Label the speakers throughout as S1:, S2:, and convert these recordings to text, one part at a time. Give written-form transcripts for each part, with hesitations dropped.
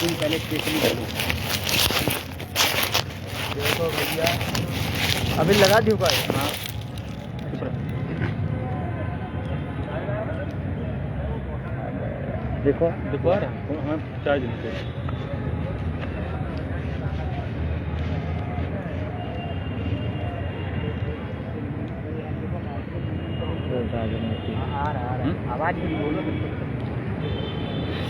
S1: दिन पहले स्पेशली देखो भैया,
S2: अभी लगा दी ऊपर।
S1: हाँ
S2: देखो
S1: देखो आ रहा है, हाँ चार्ज नहीं कर। आ रहा है, आवाज भी बोलो।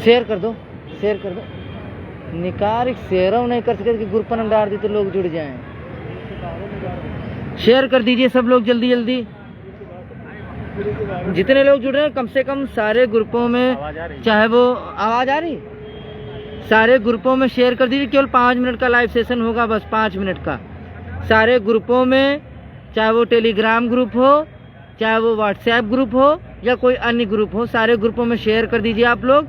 S2: शेयर कर दो, शेयर कर दो। निकार शेयर नहीं कर सके कि ग्रुप पर डाल दी तो लोग जुड़ जाएं। शेयर कर दीजिए सब लोग जल्दी जल्दी। जितने लोग जुड़ रहे हैं कम से कम सारे ग्रुपों में, चाहे वो आवाज आ रही, सारे ग्रुपों में शेयर कर दीजिए। केवल 5 मिनट का लाइव सेशन होगा, बस 5 मिनट का। सारे ग्रुपों में, चाहे वो टेलीग्राम ग्रुप हो, चाहे वो व्हाट्सएप ग्रुप हो या कोई अन्य ग्रुप हो, सारे ग्रुपों में शेयर कर दीजिए आप लोग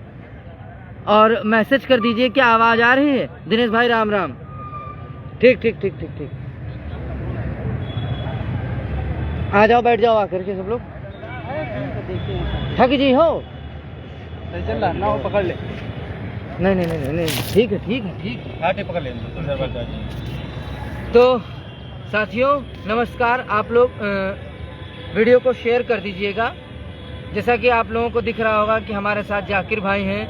S2: और मैसेज कर दीजिए कि आवाज आ रही है। दिनेश भाई राम राम। ठीक ठीक ठीक ठीक ठीक, आ जाओ, बैठ जाओ आकर के सब लोग। ठग जी हो,
S1: चल रहा ना, वो पकड़ ले।
S2: नहीं नहीं नहीं नहीं, ठीक है ठीक है ठीक है,
S1: आटे पकड़ ले।
S2: तो साथियों नमस्कार। आप लोग वीडियो को शेयर कर दीजिएगा। जैसा कि आप लोगों को दिख रहा होगा कि हमारे साथ जाकिर भाई हैं,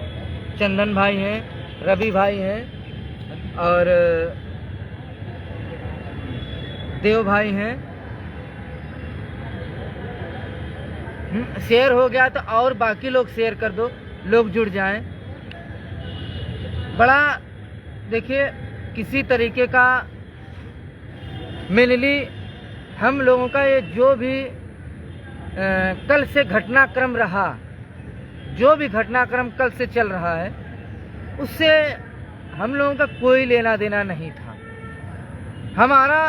S2: चंदन भाई हैं, रवि भाई हैं और देव भाई हैं। शेयर हो गया तो और बाकी लोग शेयर कर दो, लोग जुड़ जाएं। बड़ा देखिए किसी तरीके का मेनली हम लोगों का ये जो भी कल से घटनाक्रम रहा, जो भी घटनाक्रम कल से चल रहा है, उससे हम लोगों का कोई लेना देना नहीं था। हमारा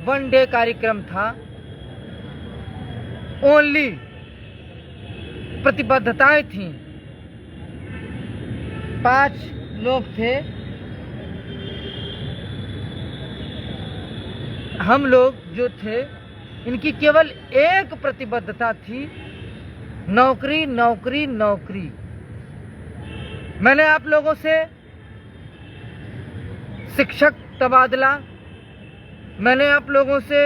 S2: 1 डे कार्यक्रम था, ओनली प्रतिबद्धताएं थी। 5 लोग थे, हम लोग जो थे, इनकी केवल एक प्रतिबद्धता थी, नौकरी नौकरी नौकरी। मैंने आप लोगों से शिक्षक तबादला, मैंने आप लोगों से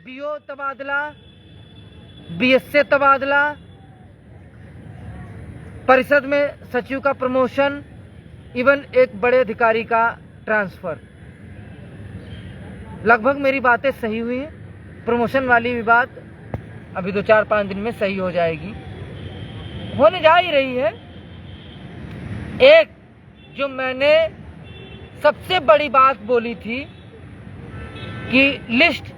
S2: बीओ तबादला, बीएसए तबादला, परिषद में सचिव का प्रमोशन, इवन एक बड़े अधिकारी का ट्रांसफर। लगभग मेरी बातें सही हुई हैं। प्रमोशन वाली भी बात अभी 2-4-5 दिन में सही हो जाएगी, होने जा ही रही है। एक जो मैंने सबसे बड़ी बात बोली थी कि लिस्ट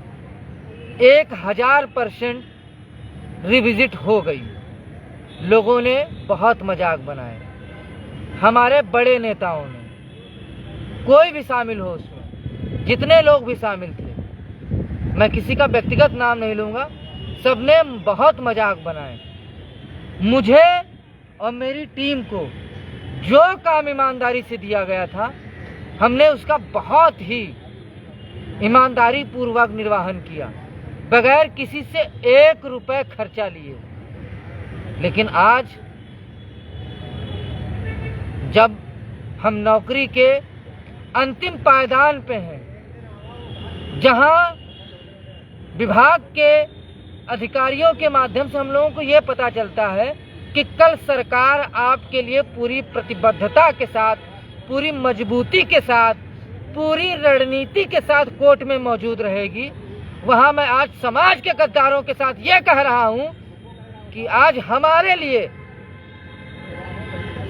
S2: 1000% रिविजिट हो गई, लोगों ने बहुत मजाक बनाए, हमारे बड़े नेताओं ने, कोई भी शामिल हो उसमें, जितने लोग भी शामिल थे, मैं किसी का व्यक्तिगत नाम नहीं लूंगा, सबने बहुत मजाक बनाए। मुझे और मेरी टीम को जो काम ईमानदारी से दिया गया था, हमने उसका बहुत ही ईमानदारी पूर्वक निर्वहन किया, बगैर किसी से 1 रुपए खर्चा लिए। लेकिन आज जब हम नौकरी के अंतिम पायदान पे हैं, जहां विभाग के अधिकारियों के माध्यम से हम लोगों को ये पता चलता है कि कल सरकार आपके लिए पूरी प्रतिबद्धता के साथ, पूरी मजबूती के साथ, पूरी रणनीति के साथ कोर्ट में मौजूद रहेगी, वहां मैं आज समाज के गद्दारों के साथ ये कह रहा हूं कि आज हमारे लिए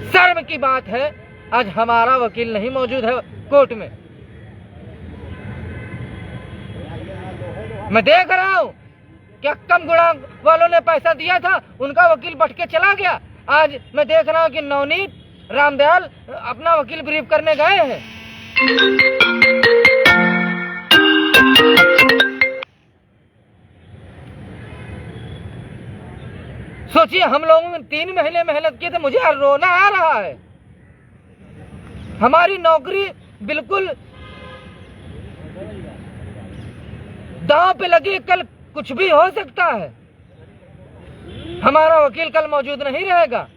S2: शर्म की बात है, आज हमारा वकील नहीं मौजूद है कोर्ट में। मैं देख रहा हूं क्या कम गुणा वालों ने पैसा दिया था, उनका वकील बढ़ के चला गया। आज मैं देख रहा हूं कि नवनीत रामदयाल अपना वकील ब्रीफ करने गए हैं। सोचिए, हम लोगों ने 3 महीने मेहनत की, तो मुझे रोना आ रहा है। हमारी नौकरी बिल्कुल दांव पे लगी, कल कुछ भी हो सकता है। हमारा वकील कल मौजूद नहीं रहेगा।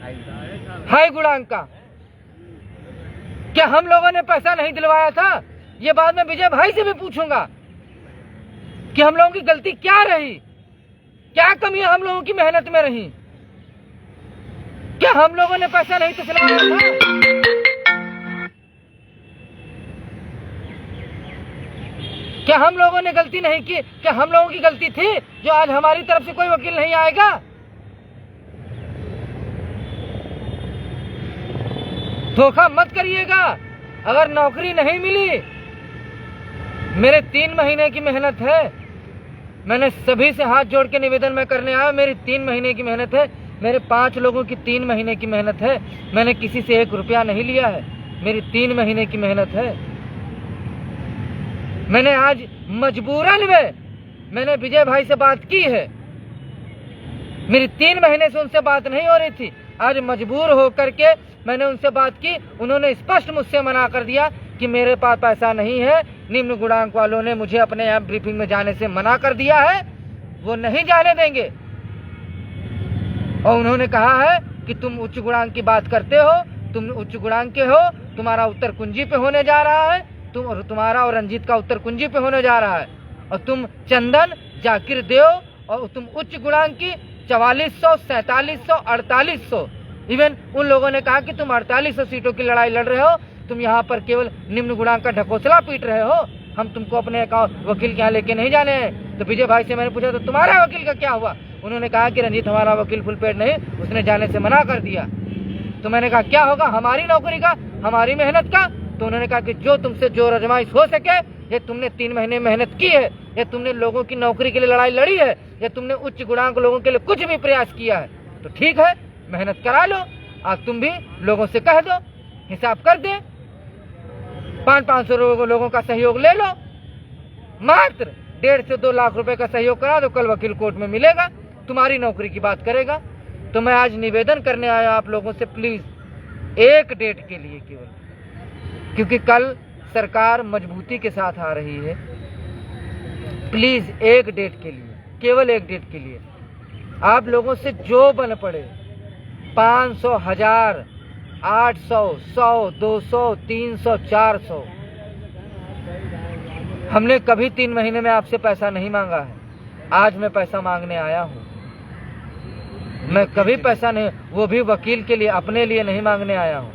S2: हाई गुणांक का। क्या हम लोगों ने पैसा नहीं दिलवाया था? ये बात मैं विजय भाई से भी पूछूंगा कि हम लोगों की गलती क्या रही, क्या कमियां हम लोगों की मेहनत में रही। क्या हम लोगों ने पैसा नहीं दिलवाया था? क्या हम लोगों ने गलती नहीं की? क्या हम लोगों की गलती थी जो आज हमारी तरफ से कोई वकील नहीं आएगा? धोखा मत करिएगा। अगर नौकरी नहीं मिली, मेरे 3 महीने की मेहनत है, मैंने सभी से हाथ जोड़ के निवेदन मैं करने आया, मेरी 3 महीने की मेहनत है, मेरे 5 लोगों की 3 महीने की मेहनत है। मैंने किसी से 1 रुपया नहीं लिया है, मेरी 3 महीने की मेहनत है। मैंने आज मजबूरन में मैंने विजय भाई से बात की है। मेरी 3 महीने से उनसे बात नहीं हो रही थी, आज मजबूर होकर के मैंने उनसे बात की। उन्होंने स्पष्ट मुझसे मना कर दिया कि मेरे पास पैसा नहीं है। निम्न गुणांक वालों ने मुझे अपने यहाँ ब्रीफिंग में जाने से मना कर दिया है, वो नहीं जाने देंगे। और उन्होंने कहा है कि तुम उच्च गुणांक की बात करते हो, तुम उच्च गुणांक के हो, तुम्हारा उत्तर कुंजी पे होने जा रहा है, तुम्हारा और रंजीत का उत्तर कुंजी पे होने जा रहा है। और तुम चंदन, जाकिर देव और तुम उच्च गुणांक की 4400, 4700, 4800, इवन उन लोगों ने कहा कि तुम 4800 सीटों की लड़ाई लड़ रहे हो, तुम यहाँ पर केवल निम्न गुणांक का ढकोसला पीट रहे हो, हम तुमको अपने वकील के यहाँ लेके नहीं जाने हैं। तो विजय भाई से मैंने पूछा तो तुम्हारा वकील का क्या हुआ? उन्होंने कहा कि रंजीत हमारा वकील फुल पेड नहीं, उसने जाने से मना कर दिया। तो मैंने कहा क्या होगा हमारी नौकरी का, हमारी मेहनत का? तो उन्होंने कहा कि जो तुमसे जो आजमाइश हो सके, ये तुमने 3 महीने मेहनत की है, ये तुमने लोगों की नौकरी के लिए लड़ाई लड़ी है, ये तुमने उच्च गुणांक लोगों के लिए कुछ भी प्रयास किया है, तो ठीक है मेहनत करा लो। आज तुम भी लोगों से कह दो, हिसाब कर दे, 500 लोगों का सहयोग ले लो, मात्र 1.5 से 2 लाख रुपए का सहयोग करा दो, कल वकील कोर्ट में मिलेगा, तुम्हारी नौकरी की बात करेगा। तो मैं आज निवेदन करने आया आप लोगों से, प्लीज एक डेट के लिए केवल, क्योंकि कल सरकार मजबूती के साथ आ रही है, प्लीज एक डेट के लिए, केवल एक डेट के लिए आप लोगों से जो बन पड़े, 500, 1000, 800, 100, 200, 300, 400, हमने कभी 3 महीने में आपसे पैसा नहीं मांगा है। आज मैं पैसा मांगने आया हूँ। मैं कभी पैसा नहीं, वो भी वकील के लिए, अपने लिए नहीं मांगने आया हूँ।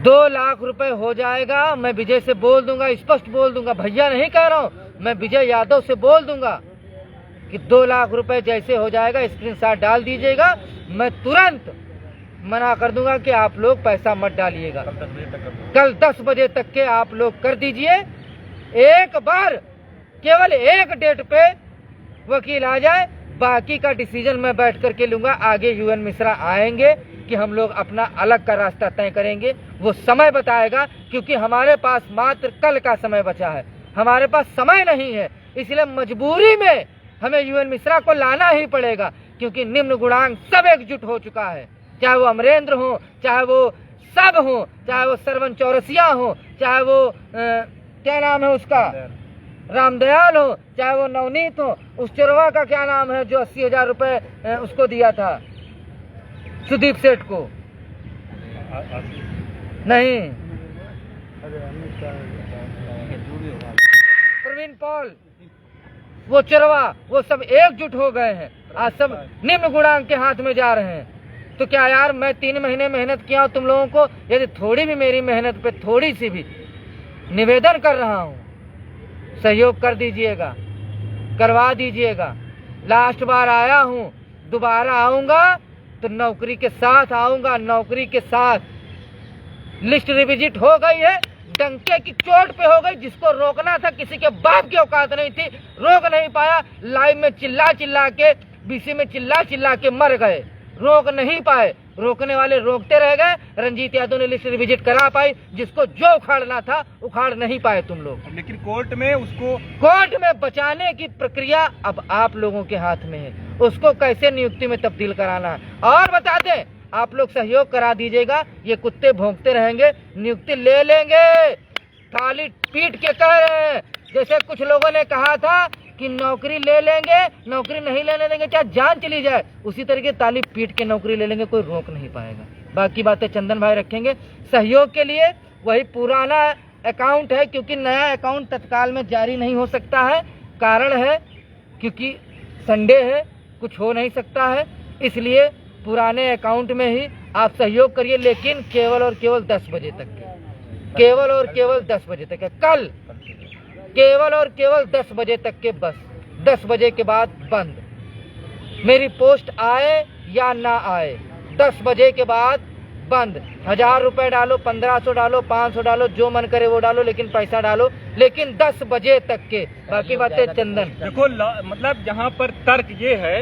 S2: 2 लाख रुपए हो जाएगा, मैं विजय से बोल दूंगा, स्पष्ट बोल दूंगा, भैया नहीं कह रहा हूँ, मैं विजय यादव से बोल दूंगा कि 2 लाख रुपए जैसे हो जाएगा स्क्रीनशॉट डाल दीजिएगा, मैं तुरंत मना कर दूंगा कि आप लोग पैसा मत डालिएगा। कल 10 बजे तक के आप लोग कर दीजिए। एक बार केवल एक डेट पे वकील आ जाए, बाकी का डिसीजन मैं बैठ करके लूंगा। आगे यूएन मिश्रा आएंगे कि हम लोग अपना अलग का रास्ता तय करेंगे, वो समय बताएगा, क्योंकि हमारे पास मात्र कल का समय बचा है, हमारे पास समय नहीं है। इसलिए मजबूरी में हमें यूएन मिश्रा को लाना ही पड़ेगा, क्योंकि निम्न गुणांक सब एकजुट हो चुका है, चाहे वो अमरेंद्र हो, चाहे वो सब हो, चाहे वो सरवन चौरसिया हो, चाहे वो क्या नाम है उसका, रामदयाल हो, चाहे वो नवनीत हो, उस चोरवा का क्या नाम है जो 80,000 रुपए उसको दिया था सुदीप सेठ को, नहीं प्रवीण पॉल, वो चोरवा, वो सब एकजुट हो गए हैं, आज सब निम्न गुणांक के हाथ में जा रहे हैं। तो क्या यार, मैं 3 महीने मेहनत किया हूं, तुम लोगों को यदि थोड़ी भी मेरी मेहनत पे थोड़ी सी भी निवेदन कर रहा हूं, सहयोग कर दीजिएगा, करवा दीजिएगा। लास्ट बार आया हूं, दोबारा आऊंगा तो नौकरी के साथ आऊंगा, नौकरी के साथ। लिस्ट रिविजिट हो गई है, डंके की चोट पे हो गई, जिसको रोकना था किसी के बाप की औकात नहीं थी, रोक नहीं पाया, लाइव में चिल्ला चिल्ला के, बीसी में चिल्ला चिल्ला के मर गए, रोक नहीं पाए, रोकने वाले रोकते रह गए। रंजीत यादव ने लिस्ट रिविजिट करा पाई, जिसको जो उखाड़ना था उखाड़ नहीं पाए तुम लोग।
S1: लेकिन कोर्ट में उसको,
S2: कोर्ट में बचाने की प्रक्रिया अब आप लोगों के हाथ में है, उसको कैसे नियुक्ति में तब्दील कराना है। और बता दें, आप लोग सहयोग करा दीजिएगा, ये कुत्ते भौंकते रहेंगे, नियुक्ति ले लेंगे। थाली पीट के कह रहे हैं, जैसे कुछ लोगों ने कहा था कि नौकरी ले लेंगे, नौकरी नहीं लेने देंगे, चाहे जान चली जाए, उसी तरीके ताली पीट के नौकरी ले लेंगे, कोई रोक नहीं पाएगा। बाकी बातें चंदन भाई रखेंगे। सहयोग के लिए वही पुराना अकाउंट है, क्योंकि नया अकाउंट तत्काल में जारी नहीं हो सकता है। कारण है क्योंकि संडे है, कुछ हो नहीं सकता है, इसलिए पुराने अकाउंट में ही आप सहयोग करिए, लेकिन केवल और केवल 10 बजे तक के, केवल और केवल 10 बजे तक है। कल केवल और केवल 10 बजे तक के, बस 10 बजे के बाद बंद। मेरी पोस्ट आए या ना आए, 10 बजे के बाद बंद। 1000 रुपए डालो, 1500 डालो, 500 डालो, जो मन करे वो डालो, लेकिन पैसा डालो, लेकिन 10 बजे तक के। बाकी बातें चंदन।
S1: देखो मतलब यहाँ पर तर्क ये है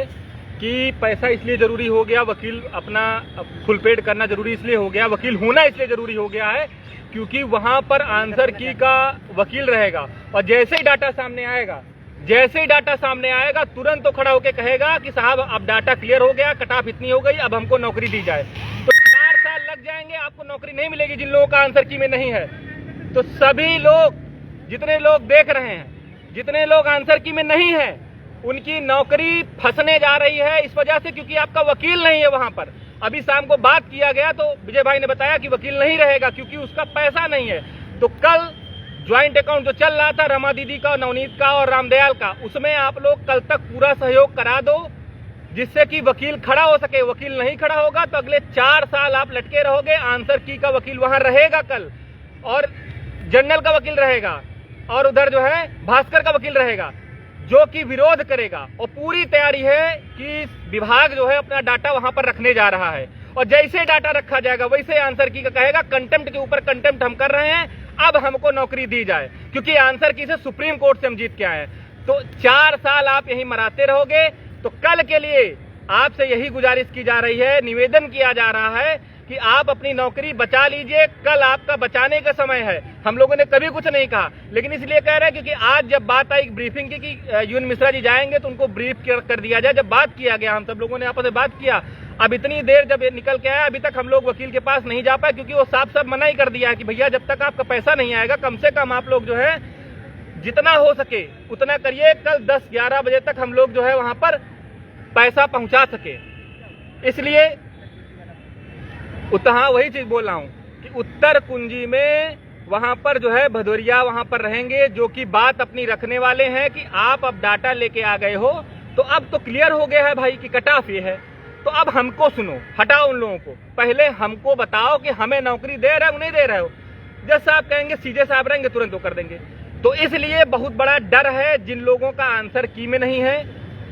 S1: कि पैसा इसलिए जरूरी हो गया, वकील अपना फुल पेड करना जरूरी इसलिए हो गया, वकील होना इसलिए जरूरी हो गया है क्योंकि वहां पर आंसर की का वकील रहेगा, और जैसे ही डाटा सामने आएगा तुरंत तो खड़ा होकर कहेगा कि साहब अब डाटा क्लियर हो गया, कट ऑफ इतनी हो गई, अब हमको नौकरी दी जाए। तो 4 साल लग जाएंगे, आपको नौकरी नहीं मिलेगी जिन लोगों का आंसर की में नहीं है। तो सभी लोग, जितने लोग देख रहे हैं, जितने लोग आंसर की में नहीं है, उनकी नौकरी फंसने जा रही है इस वजह से क्योंकि आपका वकील नहीं है वहां पर। अभी शाम को बात किया गया तो विजय भाई ने बताया कि वकील नहीं रहेगा क्योंकि उसका पैसा नहीं है। तो कल ज्वाइंट अकाउंट जो चल रहा था रमा दीदी का, नवनीत का और रामदयाल का, उसमें आप लोग कल तक पूरा सहयोग करा दो जिससे कि वकील खड़ा हो सके। वकील नहीं खड़ा होगा तो अगले 4 साल आप लटके रहोगे। आंसर की का वकील वहां रहेगा कल, और जनरल का वकील रहेगा, और उधर जो है भास्कर का वकील रहेगा जो कि विरोध करेगा। और पूरी तैयारी है कि विभाग जो है अपना डाटा वहां पर रखने जा रहा है, और जैसे डाटा रखा जाएगा वैसे आंसर की का कहेगा कंटेम्प्ट के ऊपर कंटेम्प्ट हम कर रहे हैं, अब हमको नौकरी दी जाए, क्योंकि आंसर की से सुप्रीम कोर्ट से हम जीत के आए हैं। तो 4 साल आप यही मराते रहोगे। तो कल के लिए आपसे यही गुजारिश की जा रही है, निवेदन किया जा रहा है कि आप अपनी नौकरी बचा लीजिए। कल आपका बचाने का समय है। हम लोगों ने कभी कुछ नहीं कहा, लेकिन इसलिए कह रहे हैं क्योंकि आज जब बात आई ब्रीफिंग की कि यूएन मिश्रा जी जाएंगे तो उनको ब्रीफ कर दिया जाए। जब बात किया गया, हम सब लोगों ने आपस में बात किया, अब इतनी देर जब निकल के आया, अभी तक हम लोग वकील के पास नहीं जा पाए क्योंकि वो साफ साफ मना ही कर दिया है कि भैया जब तक आपका पैसा नहीं आएगा, कम से कम आप लोग जो है जितना हो सके उतना करिए। कल 10-11 बजे तक हम लोग जो है वहां पर पैसा पहुंचा सके। इसलिए हाँ, वही चीज बोल रहा हूं कि उत्तर कुंजी में वहां पर जो है भदौरिया वहां पर रहेंगे, जो कि बात अपनी रखने वाले हैं कि आप अब डाटा लेके आ गए हो तो अब तो क्लियर हो गया है भाई कि कट ऑफ ये है, तो अब हमको सुनो, हटाओ उन लोगों को, पहले हमको बताओ कि हमें नौकरी दे रहे हो नहीं दे रहे हो। जज साहब कहेंगे, सीजे साहब रहेंगे, तुरंत वो कर देंगे। तो इसलिए बहुत बड़ा डर है जिन लोगों का आंसर की में नहीं है,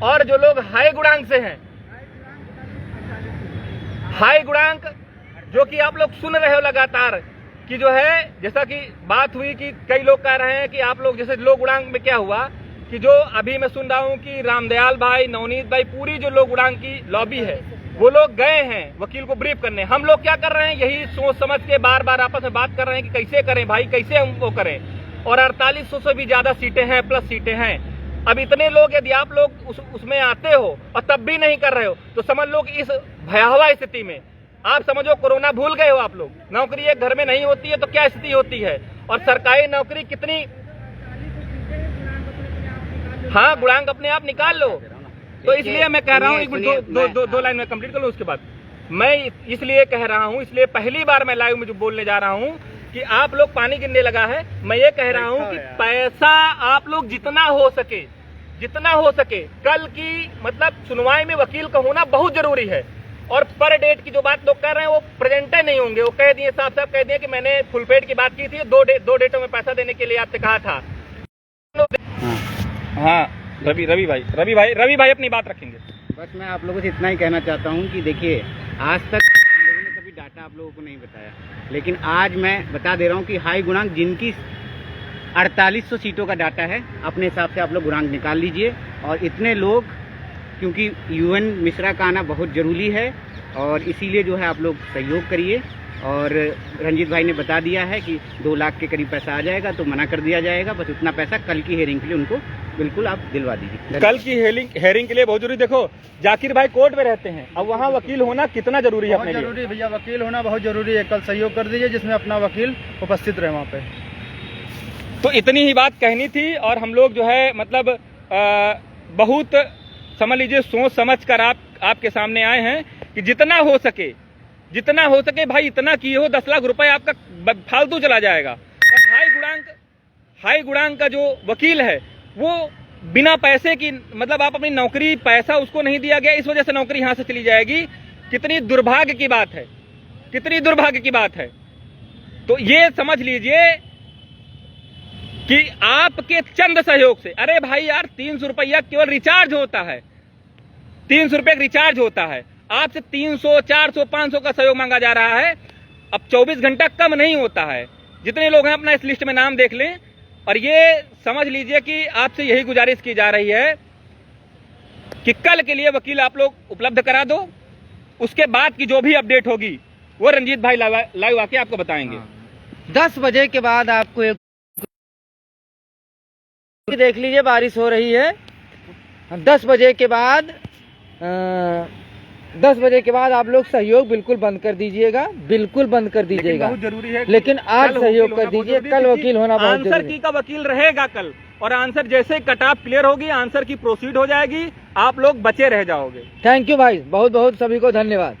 S1: और जो लोग हाई गुणांक से हैं, हाई गुणांक जो कि आप लोग सुन रहे हो लगातार कि जो है, जैसा कि बात हुई कि कई लोग कह रहे हैं कि आप लोग जैसे लोग गुणांक में क्या हुआ कि जो अभी मैं सुन रहा हूं कि रामदयाल भाई, नवनीत भाई, पूरी जो लोग गुणांक की लॉबी है वो लोग गए हैं वकील को ब्रीफ करने। हम लोग क्या कर रहे हैं, यही सोच समझ के बार बार आपस में बात कर रहे हैं कि कैसे करें भाई, कैसे हम वो करें। और 4800 से भी ज्यादा सीटें हैं, प्लस सीटें हैं। अब इतने लोग यदि आप लोग उसमें आते हो और तब भी नहीं कर रहे हो तो समझ लो कि इस भयावह स्थिति में आप समझो कोरोना भूल गए हो आप लोग। नौकरी एक घर में नहीं होती है तो क्या स्थिति होती है, और सरकारी नौकरी कितनी, हाँ गुणांक अपने आप निकाल लो। तो इसलिए मैं कह रहा हूँ, दो लाइन में कंप्लीट कर लूँ उसके बाद। मैं इसलिए कह रहा हूँ, इसलिए पहली बार मैं लाइव में जो बोलने जा रहा हूँ कि आप लोग पानी गिरने लगा है, मैं ये कह रहा हूँ कि पैसा आप लोग जितना हो सके कल की मतलब सुनवाई में वकील का होना बहुत जरूरी है। और पर डेट की जो बात लोग कर रहे हैं वो प्रेजेंटर नहीं होंगे। वो कह दिए, साफ साफ कह दिए कि मैंने फुल पेड की बात की थी, दो डेटों में पैसा देने के लिए आपसे कहा था। हाँ रवि भाई अपनी बात रखेंगे।
S3: बस मैं आप लोगों से इतना ही कहना चाहता हूँ कि देखिए, आज तक हम लोगों ने कभी डाटा आप लोगों को नहीं बताया, लेकिन आज मैं बता दे रहा हूँ कि हाई गुणांक जिनकी 4800 सीटों का डाटा है, अपने हिसाब से आप लोग गुणांक निकाल लीजिए। और इतने लोग, क्योंकि यूएन मिश्रा का आना बहुत ज़रूरी है और इसीलिए जो है आप लोग सहयोग करिए। और रंजीत भाई ने बता दिया है कि 2 लाख के करीब पैसा आ जाएगा तो मना कर दिया जाएगा। बस उतना पैसा कल की हेयरिंग के लिए उनको बिल्कुल आप दिलवा दीजिए।
S1: कल की हेयरिंग के लिए बहुत जरूरी। देखो जाकिर भाई कोर्ट में रहते हैं, अब वहाँ वकील होना कितना जरूरी है अपने लिए?
S4: जरूरी भैया, वकील होना बहुत जरूरी है। कल सहयोग कर दीजिए जिसमें अपना वकील उपस्थित रहे वहाँ पे।
S1: तो इतनी ही बात कहनी थी। और हम लोग जो है मतलब बहुत समझ लीजिए सोच समझ कर आपके सामने आए हैं कि जितना हो सके भाई इतना किए हो, 10 लाख रुपए आपका फालतू चला जाएगा। और हाई गुणांक का जो वकील है वो बिना पैसे की, मतलब आप अपनी नौकरी, पैसा उसको नहीं दिया गया, इस वजह से नौकरी यहां से चली जाएगी। कितनी दुर्भाग्य की बात है, कितनी दुर्भाग्य की बात है। तो ये समझ लीजिए कि आपके चंद सहयोग से, अरे भाई यार 300 रुपया केवल रिचार्ज होता है, 300 रुपये रिचार्ज होता है, आपसे 300, 400, 500 का सहयोग मांगा जा रहा है। अब 24 घंटा कम नहीं होता है। जितने लोग हैं अपना इस लिस्ट में नाम देख लें। और ये समझ लीजिए कि आपसे यही गुजारिश की जा रही है कि कल के लिए वकील आप लोग उपलब्ध करा दो। उसके बाद की जो भी अपडेट होगी वो रंजीत भाई लाइव आके आपको बताएंगे।
S2: 10 बजे के बाद आपको एक देख लीजिए, बारिश हो रही है। 10 बजे के बाद 10 बजे के बाद आप लोग सहयोग बिल्कुल बंद कर दीजिएगा, बिल्कुल बंद कर दीजिएगा।
S1: बहुत जरूरी है,
S2: लेकिन आज सहयोग कर दीजिए, कल वकील होना बहुत जरूरी है।
S1: आंसर की का वकील रहेगा कल, और आंसर जैसे कट ऑफ क्लियर होगी, आंसर की प्रोसीड हो जाएगी, आप लोग बचे रह जाओगे।
S2: थैंक यू भाई, बहुत बहुत सभी को धन्यवाद।